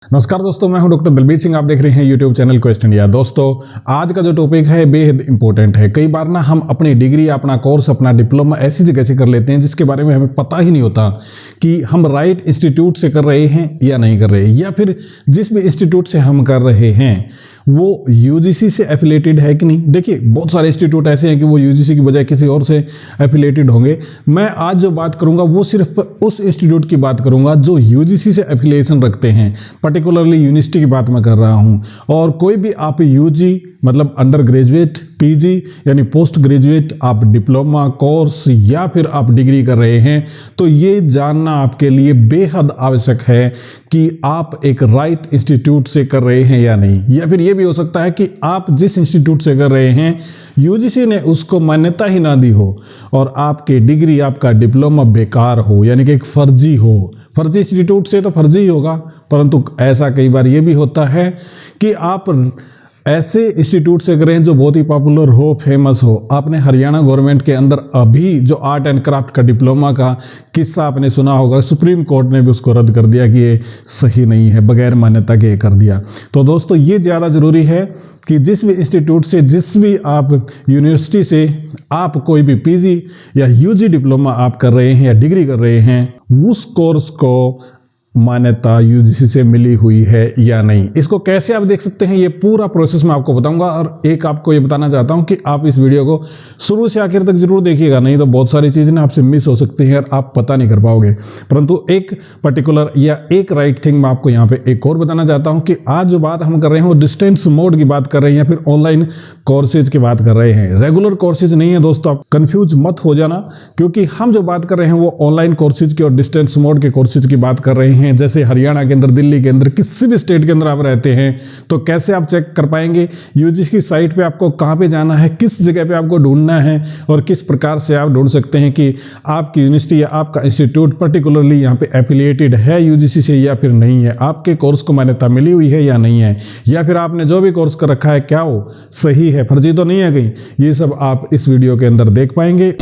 नमस्कार दोस्तों, मैं हूं डॉक्टर दलबीर सिंह। आप देख रहे हैं यूट्यूब चैनल क्वेस्ट इंडिया। दोस्तों, आज का जो टॉपिक है बेहद इंपॉर्टेंट है। कई बार ना हम अपनी डिग्री, अपना कोर्स, अपना डिप्लोमा ऐसी जगह से कर लेते हैं जिसके बारे में हमें पता ही नहीं होता कि हम राइट इंस्टीट्यूट से कर रहे हैं या नहीं कर रहे, या फिर जिस भी इंस्टीट्यूट से हम कर रहे हैं वो यूजीसी से एफिलेटेड है कि नहीं। देखिए, बहुत सारे इंस्टीट्यूट ऐसे हैं कि वो यूजीसी की बजाय किसी और से एफिलेटेड होंगे। मैं आज जो बात करूंगा वो सिर्फ उस इंस्टीट्यूट की बात करूंगा जो यूजीसी से एफिलिएशन रखते हैं। पर्टिकुलरली यूनिवर्सिटी की बात मैं कर रहा हूं। और कोई भी आप यूजी मतलब अंडर ग्रेजुएट, पीजी यानी पोस्ट ग्रेजुएट, आप डिप्लोमा कोर्स या फिर आप डिग्री कर रहे हैं, तो ये जानना आपके लिए बेहद आवश्यक है कि आप एक राइट इंस्टीट्यूट से कर रहे हैं या नहीं। या फिर ये भी हो सकता है कि आप जिस इंस्टीट्यूट से कर रहे हैं यूजीसी ने उसको मान्यता ही ना दी हो और आपकी डिग्री, आपका डिप्लोमा बेकार हो, यानी कि एक फर्जी हो। फर्जी इंस्टीट्यूट से तो फर्जी ही होगा, परंतु ऐसा कई बार ये भी होता है कि आप ऐसे इंस्टीट्यूट से करें जो बहुत ही पॉपुलर हो, फेमस हो। आपने हरियाणा गवर्नमेंट के अंदर अभी जो आर्ट एंड क्राफ्ट का डिप्लोमा का किस्सा आपने सुना होगा, सुप्रीम कोर्ट ने भी उसको रद्द कर दिया कि ये सही नहीं है, बगैर मान्यता के कर दिया। तो दोस्तों, ये ज़्यादा ज़रूरी है कि जिस भी इंस्टीट्यूट से, जिस भी आप यूनिवर्सिटी से आप कोई भी पीजी या यूजी डिप्लोमा आप कर रहे हैं या डिग्री कर रहे हैं, उस कोर्स को मान्यता यूजीसी से मिली हुई है या नहीं। इसको कैसे आप देख सकते हैं, ये पूरा प्रोसेस मैं आपको बताऊंगा। और एक आपको ये बताना चाहता हूं कि आप इस वीडियो को शुरू से आखिर तक जरूर देखिएगा, नहीं तो बहुत सारी चीज़ें ना आपसे मिस हो सकती हैं और आप पता नहीं कर पाओगे। परंतु एक पर्टिकुलर या एक राइट थिंग मैं आपको यहाँ पे एक और बताना चाहता हूँ कि आज जो बात हम कर रहे हैं वो डिस्टेंस मोड की बात कर रहे हैं या फिर ऑनलाइन कोर्सेज की बात कर रहे हैं। रेगुलर कोर्सेज नहीं है दोस्तों, आप कंफ्यूज मत हो जाना, क्योंकि हम जो बात कर रहे हैं वो ऑनलाइन कोर्सेज की और डिस्टेंस मोड के कोर्सेज की बात कर रहे हैं। जैसे हरियाणा के अंदर, दिल्ली के अंदर, किसी भी स्टेट के अंदर आप रहते हैं, तो कैसे आप चेक कर पाएंगे यूजीसी की साइट पे आपको कहां पे जाना है, किस जगह पे आपको ढूंढना है और किस प्रकार से आप ढूंढ सकते हैं कि आपकी यूनिवर्सिटी या आपका इंस्टीट्यूट पर्टिकुलरली यहां पे एफिलिएटेड है यूजीसी से या फिर नहीं है, आपके कोर्स को मान्यता मिली हुई है या नहीं है, या फिर आपने जो भी कोर्स कर रखा है क्या वो सही है, फर्जी तो नहीं है कहीं। ये सब आप इस वीडियो के अंदर देख पाएंगे।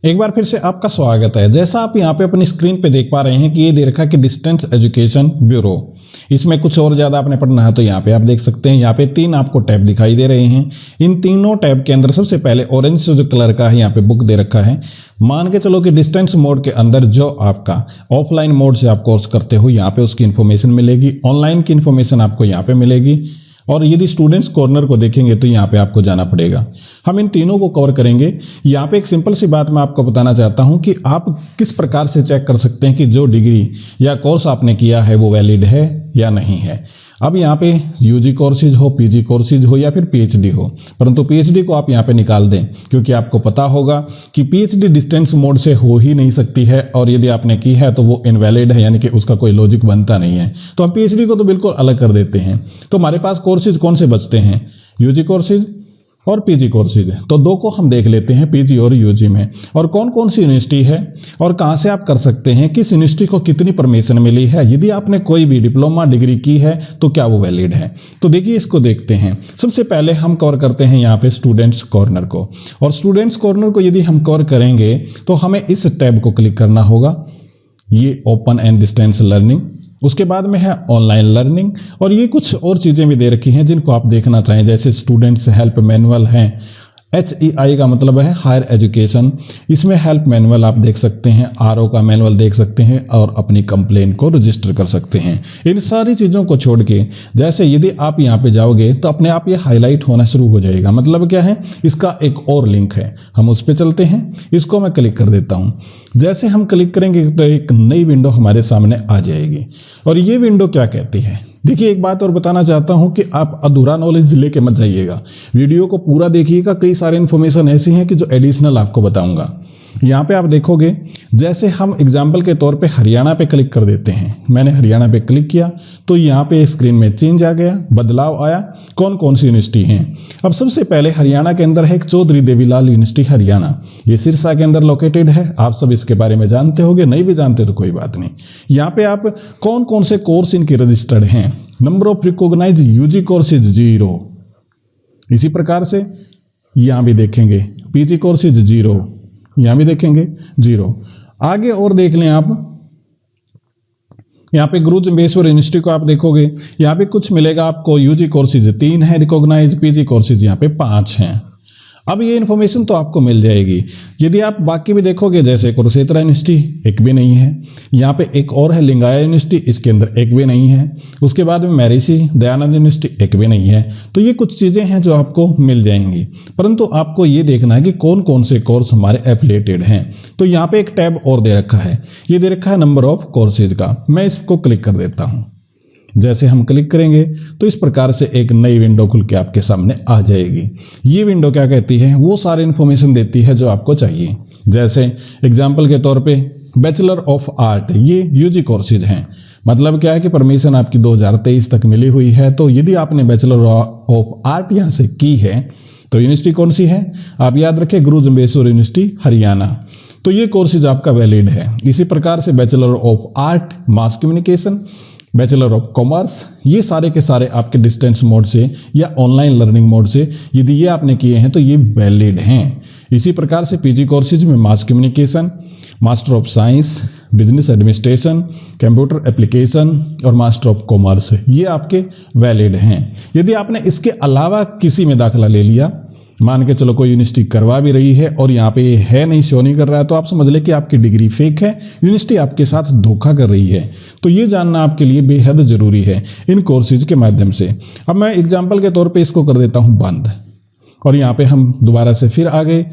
एक बार फिर से आपका स्वागत है। जैसा आप यहाँ पे अपनी स्क्रीन पे देख पा रहे हैं कि ये दे रखा है कि डिस्टेंस एजुकेशन ब्यूरो। इसमें कुछ और ज़्यादा आपने पढ़ना है तो यहाँ पे आप देख सकते हैं, यहाँ पे 3 आपको टैब दिखाई दे रहे हैं। इन तीनों टैब के अंदर सबसे पहले ऑरेंज से जो कलर का है यहाँ पे बुक दे रखा है। मान के चलो कि डिस्टेंस मोड के अंदर जो आपका ऑफलाइन मोड से आप कोर्स करते हो यहाँ पे उसकी इन्फॉर्मेशन मिलेगी, ऑनलाइन की इन्फॉर्मेशन आपको यहाँ पे मिलेगी। और यदि स्टूडेंट्स कॉर्नर को देखेंगे तो यहाँ पे आपको जाना पड़ेगा। हम इन तीनों को कवर करेंगे। यहाँ पे एक सिंपल सी बात मैं आपको बताना चाहता हूँ कि आप किस प्रकार से चेक कर सकते हैं कि जो डिग्री या कोर्स आपने किया है वो वैलिड है या नहीं है। अब यहाँ पे यूजी कोर्सेज हो, पीजी कोर्सेज हो या फिर पीएचडी हो, परंतु पीएचडी को आप यहाँ पे निकाल दें, क्योंकि आपको पता होगा कि पीएचडी डिस्टेंस मोड से हो ही नहीं सकती है और यदि आपने की है तो वो इनवैलिड है, यानी कि उसका कोई लॉजिक बनता नहीं है। तो हम पीएचडी को तो बिल्कुल अलग कर देते हैं। तो हमारे पास कोर्सेज कौन से बचते हैं, यूजी कोर्सेज और पीजी कोर्सेज। तो 2 को हम देख लेते हैं, पीजी और यूजी में, और कौन कौन सी यूनिवर्सिटी है और कहां से आप कर सकते हैं, किस यूनिवर्सिटी को कितनी परमिशन मिली है, यदि आपने कोई भी डिप्लोमा डिग्री की है तो क्या वो वैलिड है। तो देखिए, इसको देखते हैं। सबसे पहले हम कवर करते हैं यहाँ पे स्टूडेंट्स कॉर्नर को, और स्टूडेंट्स कॉर्नर को यदि हम कवर करेंगे तो हमें इस टैब को क्लिक करना होगा, ये ओपन एंड डिस्टेंस लर्निंग। उसके बाद में है ऑनलाइन लर्निंग, और ये कुछ और चीज़ें भी दे रखी हैं जिनको आप देखना चाहें, जैसे स्टूडेंट्स हेल्प मैनुअल हैं। HEI का मतलब है हायर एजुकेशन। इसमें हेल्प मैनुअल आप देख सकते हैं, RO का मैनुअल देख सकते हैं और अपनी कंप्लेन को रजिस्टर कर सकते हैं। इन सारी चीज़ों को छोड़ के जैसे यदि आप यहाँ पे जाओगे तो अपने आप ये हाईलाइट होना शुरू हो जाएगा। मतलब क्या है, इसका एक और लिंक है, हम उस पर चलते हैं। इसको मैं क्लिक कर देता हूँ। जैसे हम क्लिक करेंगे तो एक नई विंडो हमारे सामने आ जाएगी। और ये विंडो क्या कहती है, देखिए, एक बात और बताना चाहता हूं कि आप अधूरा नॉलेज लेके मत जाइएगा, वीडियो को पूरा देखिएगा। कई सारे इन्फॉर्मेशन ऐसी हैं कि जो एडिशनल आपको बताऊंगा। यहाँ पे आप देखोगे, जैसे हम एग्जाम्पल के तौर पे हरियाणा पे क्लिक कर देते हैं। मैंने हरियाणा पे क्लिक किया तो यहाँ पे स्क्रीन में चेंज आ गया, बदलाव आया। कौन कौन सी यूनिवर्सिटी हैं, अब सबसे पहले हरियाणा के अंदर है एक चौधरी देवीलाल यूनिवर्सिटी हरियाणा। ये सिरसा के अंदर लोकेटेड है। आप सब इसके बारे में जानते होंगे, नहीं भी जानते तो कोई बात नहीं। यहाँ पे आप कौन कौन से कोर्स इनके रजिस्टर्ड हैं, number of recognised UG courses 0। इसी प्रकार से यहाँ भी देखेंगे पीजी कोर्सेज 0, यहाँ भी देखेंगे 0। आगे और देख लें आप, यहाँ पे गुरु जम्बेश्वर यूनिवर्सिटी को आप देखोगे, यहाँ पे कुछ मिलेगा आपको। यूजी कोर्सेज 3 है रिकॉग्नाइज, पीजी कोर्सेज यहाँ पे 5 हैं। अब ये इन्फॉर्मेशन तो आपको मिल जाएगी। यदि आप बाकी भी देखोगे, जैसे कुरुक्षेत्र यूनिवर्सिटी एक भी नहीं है, यहाँ पे एक और है लिंगाया यूनिवर्सिटी, इसके अंदर एक भी नहीं है। उसके बाद में महर्षि दयानंद यूनिवर्सिटी एक भी नहीं है। तो ये कुछ चीज़ें हैं जो आपको मिल जाएंगी, परंतु आपको ये देखना है कि कौन कौन से कोर्स हमारे एफिलिएटेड हैं। तो यहाँ पे एक टैब और दे रखा है, ये दे रखा है नंबर ऑफ कोर्सेज का। मैं इसको क्लिक कर देता हूँ। जैसे हम क्लिक करेंगे तो इस प्रकार से एक नई विंडो खुल के आपके सामने आ जाएगी। ये विंडो क्या कहती है, वो सारी इन्फॉर्मेशन देती है जो आपको चाहिए। जैसे एग्जाम्पल के तौर पे बैचलर ऑफ आर्ट, ये यूजी कोर्सेज हैं। मतलब क्या है कि परमिशन आपकी 2023 तक मिली हुई है। तो यदि आपने बैचलर ऑफ आर्ट यहाँ से की है तो यूनिवर्सिटी कौन सी है, आप याद रखें, गुरु जम्बेश्वर यूनिवर्सिटी हरियाणा। तो ये कोर्सेज आपका वैलिड है। इसी प्रकार से bachelor of art mass communication, bachelor of commerce, ये सारे के सारे आपके डिस्टेंस मोड से या ऑनलाइन लर्निंग मोड से यदि ये आपने किए हैं तो ये वैलिड हैं। इसी प्रकार से पीजी कोर्सेज में mass communication, master of science, business administration, computer application और मास्टर ऑफ कॉमर्स, ये आपके वैलिड हैं। यदि आपने इसके अलावा किसी में दाखिला ले लिया, मान के चलो कोई यूनिवर्सिटी करवा भी रही है और यहाँ पे है नहीं, शो नहीं कर रहा है, तो आप समझ ले कि आपकी डिग्री फेक है, यूनिवर्सिटी आपके साथ धोखा कर रही है। तो ये जानना आपके लिए बेहद ज़रूरी है इन कोर्सेज के माध्यम से। अब मैं एग्जाम्पल के तौर पे इसको कर देता हूँ बंद, और यहाँ पे हम दोबारा से फिर आ गए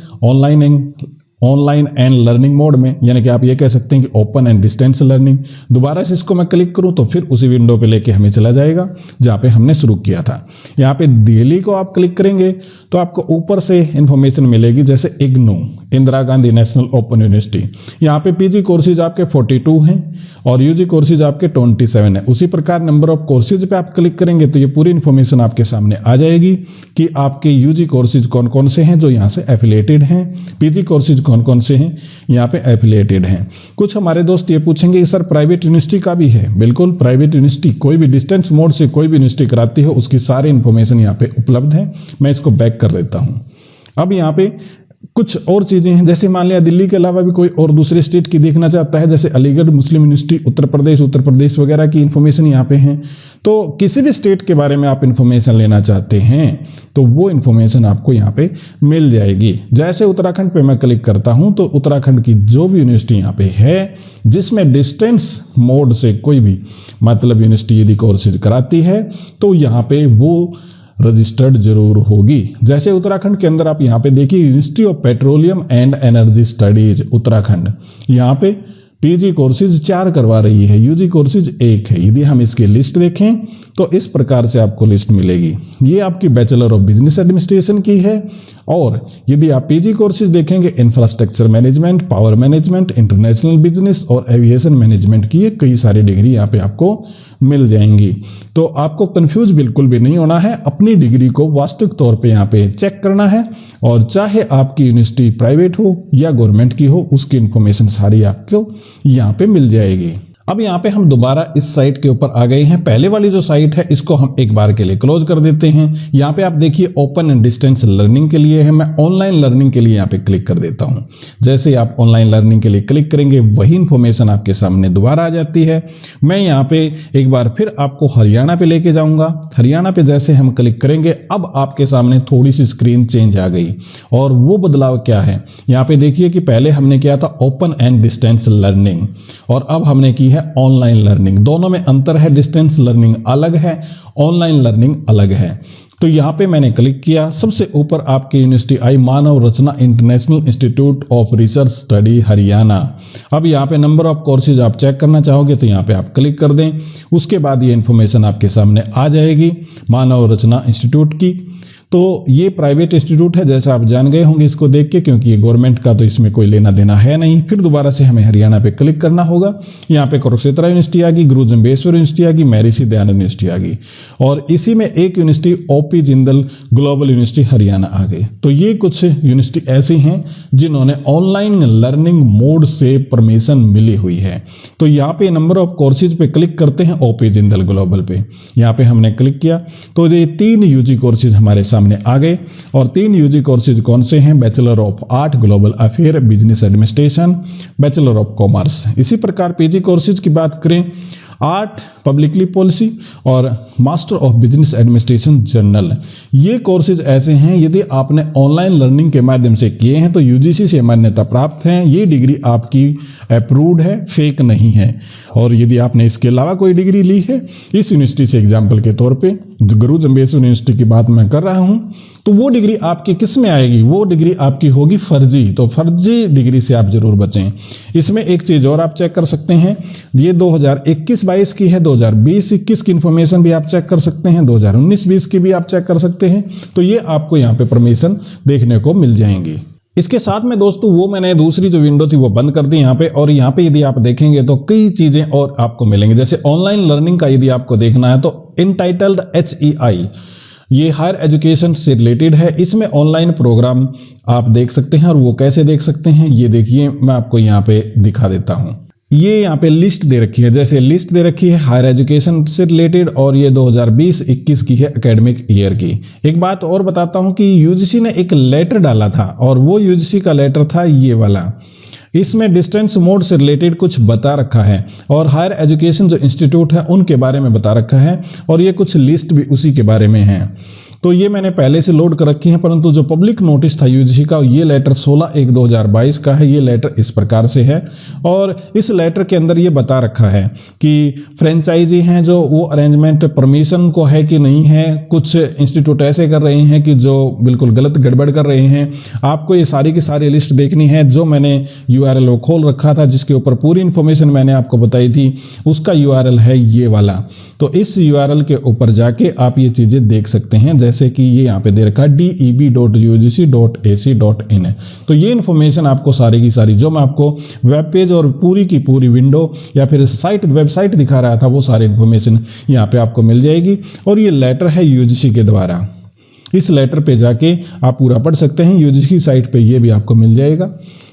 ऑनलाइन एंड लर्निंग मोड में, यानी कि आप ये कह सकते हैं कि ओपन एंड डिस्टेंस लर्निंग। दोबारा से इसको मैं क्लिक करूं तो फिर उसी विंडो पे लेके हमें चला जाएगा जहाँ पे हमने शुरू किया था। यहाँ पे दिल्ली को आप क्लिक करेंगे तो आपको ऊपर से इंफॉर्मेशन मिलेगी, जैसे IGNOU, Indira Gandhi national open university. यहाँ पे पीजी कोर्सेज आपके 42 हैं और यूजी कोर्सेज आपके 27 है। उसी प्रकार नंबर ऑफ कोर्सेज पे आप क्लिक करेंगे तो ये पूरी इन्फॉर्मेशन आपके सामने आ जाएगी कि आपके यूजी कोर्सेज कौन कौन से हैं जो यहाँ से एफिलिएटेड हैं, पीजी कोर्सेज कौन कौन से हैं यहाँ पे एफिलिएटेड हैं। कुछ हमारे दोस्त ये पूछेंगे सर प्राइवेट यूनिवर्सिटी का भी है। बिल्कुल, प्राइवेट यूनिवर्सिटी कोई भी डिस्टेंस मोड से कोई भी यूनिवर्सिटी कराती हो उसकी सारी इन्फॉर्मेशन यहाँ पे उपलब्ध है। मैं इसको बैक कर देता हूँ। अब यहाँ पे कुछ और चीज़ें हैं, जैसे मान लिया दिल्ली के अलावा भी कोई और दूसरे स्टेट की देखना चाहता है, जैसे अलीगढ़ मुस्लिम यूनिवर्सिटी, उत्तर प्रदेश वगैरह की इन्फॉर्मेशन यहाँ पे हैं। तो किसी भी स्टेट के बारे में आप इन्फॉर्मेशन लेना चाहते हैं तो वो इन्फॉर्मेशन आपको यहाँ पे मिल जाएगी। जैसे उत्तराखंड पे मैं क्लिक करता हूँ तो उत्तराखंड की जो भी यूनिवर्सिटी यहाँ पे है जिसमें डिस्टेंस मोड से कोई भी मतलब यूनिवर्सिटी यदि कोर्सेज कराती है तो यहाँ पे वो रजिस्टर्ड जरूर होगी। जैसे उत्तराखंड के अंदर आप यहाँ पे देखिए university of petroleum and energy studies Uttarakhand, यहाँ पे पीजी कोर्सेज 4 करवा रही है, यूजी कोर्सेज 1 है। यदि हम इसकी लिस्ट देखें तो इस प्रकार से आपको लिस्ट मिलेगी। ये आपकी बैचलर ऑफ बिजनेस एडमिनिस्ट्रेशन की है, और यदि आप पीजी कोर्सेज देखेंगे infrastructure management, power management, international business और एविएशन मैनेजमेंट की, ये कई सारी डिग्री यहाँ पे आपको मिल जाएंगी। तो आपको कंफ्यूज बिल्कुल भी नहीं होना है, अपनी डिग्री को वास्तविक तौर पे यहाँ पे चेक करना है, और चाहे आपकी यूनिवर्सिटी प्राइवेट हो या गवर्नमेंट की हो उसकी इन्फॉर्मेशन सारी आपको यहाँ पे मिल जाएगी। अब यहाँ पे हम दोबारा इस साइट के ऊपर आ गए हैं। पहले वाली जो साइट है इसको हम एक बार के लिए क्लोज कर देते हैं। यहाँ पे आप देखिए ओपन एंड डिस्टेंस लर्निंग के लिए है, मैं ऑनलाइन लर्निंग के लिए यहाँ पे क्लिक कर देता हूँ। जैसे ही आप ऑनलाइन लर्निंग के लिए क्लिक करेंगे वही इन्फॉर्मेशन आपके सामने दोबारा आ जाती है। मैं यहाँ पे एक बार फिर आपको हरियाणा पे लेके जाऊँगा। हरियाणा पे जैसे हम क्लिक करेंगे अब आपके सामने थोड़ी सी स्क्रीन चेंज आ गई, और वो बदलाव क्या है यहाँ पे देखिए कि पहले हमने किया था ओपन एंड डिस्टेंस लर्निंग और अब हमने की है ऑनलाइन लर्निंग। दोनों में अंतर है, डिस्टेंस लर्निंग अलग है, ऑनलाइन लर्निंग अलग है। तो यहाँ पे मैंने क्लिक किया, सबसे ऊपर आपकी यूनिवर्सिटी आई Manav Rachna international institute of research study Haryana. अब यहाँ पे नंबर ऑफ कोर्सेज आप चेक करना चाहोगे तो यहाँ पे आप क्लिक कर दें, उसके बाद ये इन्फॉर्मेशन आपके सामने आ जाएगी मानव रचना इंस्टीट्यूट की। तो ये प्राइवेट इंस्टीट्यूट है, जैसा आप जान गए होंगे इसको देख के, क्योंकि ये गवर्नमेंट का तो इसमें कोई लेना देना है नहीं। फिर दोबारा से हमें हरियाणा पे क्लिक करना होगा। यहाँ पे कुरुक्षेत्र यूनिवर्सिटी आ गई, गुरु जम्बेश्वर यूनिवर्सिटी आ गई, महर्षि दयानंद यूनिवर्सिटी आ गई, और इसी में एक university OP Jindal global university Haryana आ गई। तो ये कुछ यूनिवर्सिटी ऐसी हैं जिन्होंने ऑनलाइन लर्निंग मोड से परमिशन मिली हुई है। तो यहाँ पे नंबर ऑफ कोर्सेज पे क्लिक करते हैं, ओपी जिंदल ग्लोबल पे यहाँ पे हमने क्लिक किया तो ये 3 यूजी कोर्सेज हमारे सामने सामने आ गए। और 3 यूजी कोर्सेज कौन से हैं? Bachelor of art global affair business administration, bachelor of commerce. इसी प्रकार पीजी कोर्सेज की बात करें, आर्ट पब्लिकली पॉलिसी और master of business administration general. ये कोर्सेज ऐसे हैं यदि आपने ऑनलाइन लर्निंग के माध्यम से किए हैं तो यूजीसी से मान्यता प्राप्त हैं। ये डिग्री आपकी अप्रूव्ड है, फेक नहीं है। और यदि आपने इसके अलावा कोई डिग्री ली है इस यूनिवर्सिटी से, एग्जाम्पल के तौर पे गुरु जम्बेश्वर यूनिवर्सिटी की बात मैं कर रहा हूं, तो वो डिग्री आपकी किस में आएगी? वो डिग्री आपकी होगी फर्जी। तो फर्जी डिग्री से आप जरूर बचें। इसमें एक चीज़ और आप चेक कर सकते हैं, ये 2021-22 की है, 2020-21 की इन्फॉर्मेशन भी आप चेक कर सकते हैं, 2019-20 की भी आप चेक कर सकते हैं। तो ये आपको यहाँ पे परमिशन देखने को मिल जाएंगी। इसके साथ में दोस्तों वो मैंने दूसरी जो विंडो थी वो बंद कर दी यहाँ पे, और यहाँ पे यदि आप देखेंगे तो कई चीज़ें और आपको मिलेंगी। जैसे ऑनलाइन लर्निंग का यदि आपको देखना है तो इनटाइटल्ड HEI, ये हायर एजुकेशन से रिलेटेड है। इसमें ऑनलाइन प्रोग्राम आप देख सकते हैं। और वो कैसे देख सकते हैं ये देखिए, मैं आपको यहाँ पे दिखा देता हूँ। ये यहाँ पे लिस्ट दे रखी है, जैसे लिस्ट दे रखी है हायर एजुकेशन से रिलेटेड, और ये 2020-21 की है एकेडमिक ईयर की। एक बात और बताता हूँ कि यूजीसी ने एक लेटर डाला था, और वो यूजीसी का लेटर था ये वाला। इसमें डिस्टेंस मोड से रिलेटेड कुछ बता रखा है, और हायर एजुकेशन जो इंस्टीट्यूट है उनके बारे में बता रखा है, और ये कुछ लिस्ट भी उसी के बारे में है। तो ये मैंने पहले से लोड कर रखी है, परंतु जो पब्लिक नोटिस था यूजीसी का, ये लेटर 16/1/2022 का है। ये लेटर इस प्रकार से है, और इस लेटर के अंदर ये बता रखा है कि फ्रेंचाइजी हैं जो वो अरेंजमेंट परमिशन को है कि नहीं है। कुछ इंस्टीट्यूट ऐसे कर रहे हैं कि जो बिल्कुल गलत गड़बड़ कर रहे हैं। आपको ये सारी की सारी लिस्ट देखनी है। जो मैंने URL वो खोल रखा था जिसके ऊपर पूरी इन्फॉर्मेशन मैंने आपको बताई थी, उसका URL है ये वाला। तो इस URL के ऊपर जाके आप ये चीज़ें देख सकते हैं, जैसे कि ये यहाँ पे दे रखा है deb.ugc.ac.in। तो ये इन्फॉर्मेशन आपको सारी की सारी जो मैं आपको वेब पेज और पूरी की पूरी विंडो या फिर वेबसाइट दिखा रहा था, वो सारी इन्फॉर्मेशन यहाँ पे आपको मिल जाएगी। और ये लेटर है यूजीसी के द्वारा। इस लेटर पे जाके आप पूरा पढ़ सकते हैं। यूजीसी साइट पे ये भी आपको मिल जाएगा।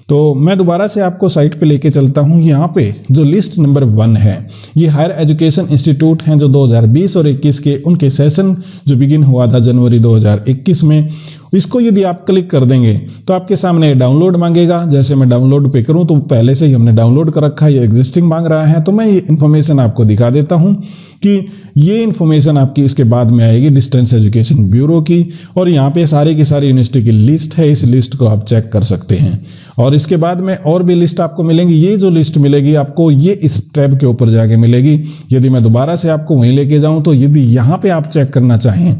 तो मैं दोबारा से आपको साइट पे लेके चलता हूँ। यहाँ पे जो लिस्ट नंबर 1 है, ये हायर एजुकेशन इंस्टीट्यूट हैं जो 2020 और 21 के उनके सेशन जो बिगिन हुआ था जनवरी 2021 में। इसको यदि आप क्लिक कर देंगे तो आपके सामने डाउनलोड मांगेगा। जैसे मैं डाउनलोड पे करूं तो पहले से ही हमने डाउनलोड कर रखा है, ये एग्जिस्टिंग मांग रहा है। तो मैं ये इन्फॉर्मेशन आपको दिखा देता हूं कि ये इन्फॉर्मेशन आपकी इसके बाद में आएगी डिस्टेंस एजुकेशन ब्यूरो की, और यहाँ पे सारी की सारी यूनिवर्सिटी की लिस्ट है। इस लिस्ट को आप चेक कर सकते हैं, और इसके बाद में और भी लिस्ट आपको मिलेंगी। ये जो लिस्ट मिलेगी आपको ये इस टैब के ऊपर जाके मिलेगी। यदि मैं दोबारा से आपको वहीं लेके जाऊं तो यदि यहाँ पे आप चेक करना चाहें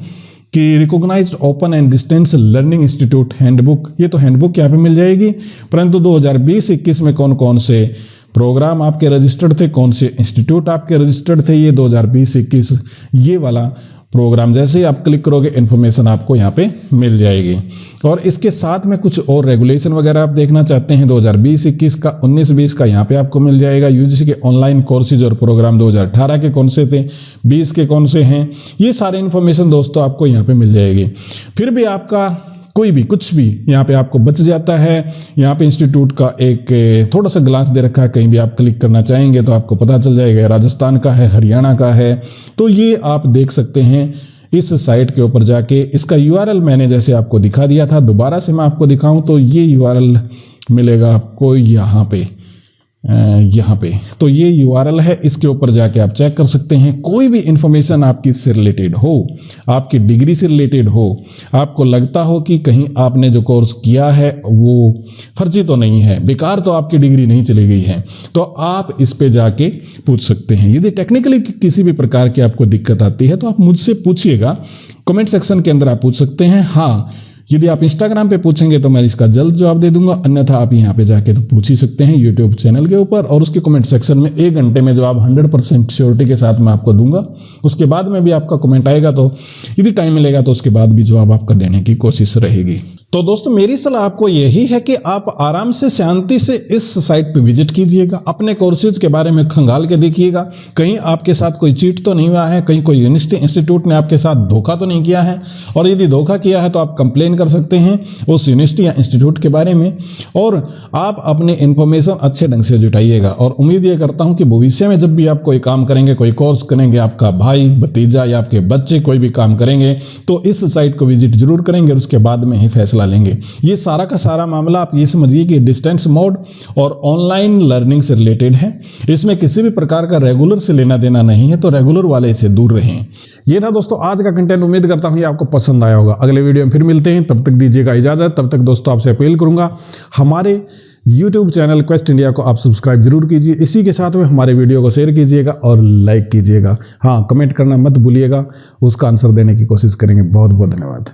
कि recognised open and distance learning institute handbook, ये तो हैंडबुक यहाँ पे मिल जाएगी। परंतु 2020-21 में कौन कौन से प्रोग्राम आपके रजिस्टर्ड थे, कौन से इंस्टीट्यूट आपके रजिस्टर्ड थे, ये 2020-21 ये वाला प्रोग्राम जैसे ही आप क्लिक करोगे इन्फॉर्मेशन आपको यहाँ पे मिल जाएगी। और इसके साथ में कुछ और रेगुलेशन वगैरह आप देखना चाहते हैं 2020-21 का, 19-20 का यहाँ पे आपको मिल जाएगा। यूजीसी के ऑनलाइन कोर्सेज और प्रोग्राम 2018 के कौन से थे, 20 के कौन से हैं, ये सारे इन्फॉर्मेशन दोस्तों आपको यहाँ पे मिल जाएगी। फिर भी आपका कोई भी कुछ भी यहाँ पे आपको बच जाता है। यहाँ पे इंस्टीट्यूट का एक थोड़ा सा ग्लांस दे रखा है, कहीं भी आप क्लिक करना चाहेंगे तो आपको पता चल जाएगा राजस्थान का है, हरियाणा का है। तो ये आप देख सकते हैं इस साइट के ऊपर जाके। इसका URL मैंने जैसे आपको दिखा दिया था, दोबारा से मैं आपको दिखाऊं तो ये URL मिलेगा आपको यहाँ पे। तो ये URL है, इसके ऊपर जाके आप चेक कर सकते हैं। कोई भी इंफॉर्मेशन आपकी इससे रिलेटेड हो, आपकी डिग्री से रिलेटेड हो, आपको लगता हो कि कहीं आपने जो कोर्स किया है वो फर्जी तो नहीं है, बेकार तो आपकी डिग्री नहीं चली गई है, तो आप इस पे जाके पूछ सकते हैं। यदि टेक्निकली किसी भी प्रकार की आपको दिक्कत आती है तो आप मुझसे पूछिएगा, कमेंट सेक्शन के अंदर आप पूछ सकते हैं। हाँ, यदि आप इंस्टाग्राम पे पूछेंगे तो मैं इसका जल्द जवाब दे दूंगा, अन्यथा आप यहाँ पे जाके तो पूछ ही सकते हैं यूट्यूब चैनल के ऊपर, और उसके कमेंट सेक्शन में 1 घंटे में जवाब 100% श्योरिटी के साथ मैं आपको दूंगा। उसके बाद में भी आपका कमेंट आएगा तो यदि टाइम मिलेगा तो उसके बाद भी जवाब आपका देने की कोशिश रहेगी। तो दोस्तों मेरी सलाह आपको यही है कि आप आराम से शांति से इस साइट पे विजिट कीजिएगा, अपने कोर्सेज के बारे में खंगाल के देखिएगा, कहीं आपके साथ कोई चीट तो नहीं हुआ है, कहीं कोई यूनिवर्सिटी इंस्टीट्यूट ने आपके साथ धोखा तो नहीं किया है, और यदि धोखा किया है तो आप कंप्लेन कर सकते हैं उस यूनिवर्सिटी या इंस्टीट्यूट के बारे में। और आप अपने इन्फॉर्मेशन अच्छे ढंग से जुटाइएगा, और उम्मीद ये करता हूँ कि भविष्य में जब भी आप कोई काम करेंगे, कोई कोर्स करेंगे, आपका भाई भतीजा या आपके बच्चे कोई भी काम करेंगे तो इस साइट को विजिट जरूर करेंगे और उसके बाद में ही फैसला लेंगे। ये सारा का सारा मामला आप ये समझिए कि डिस्टेंस मोड और ऑनलाइन लर्निंग से रिलेटेड है। इसमें किसी भी प्रकार का रेगुलर से लेना देना नहीं है, तो रेगुलर वाले से दूर रहें। ये था दोस्तों आज का कंटेंट। उम्मीद करता हूँ ये आपको पसंद आया होगा। अगले वीडियो में फिर मिलते हैं, तब तक दीजिएगा इजाजत। तब तक दोस्तों आपसे अपील करूंगा, हमारे YouTube चैनल क्वेस्ट इंडिया को आप सब्सक्राइब जरूर कीजिए। इसी के साथ में हमारे वीडियो को शेयर कीजिएगा और लाइक कीजिएगा। हाँ, कमेंट करना मत भूलिएगा, उसका आंसर देने की कोशिश करेंगे। बहुत बहुत धन्यवाद।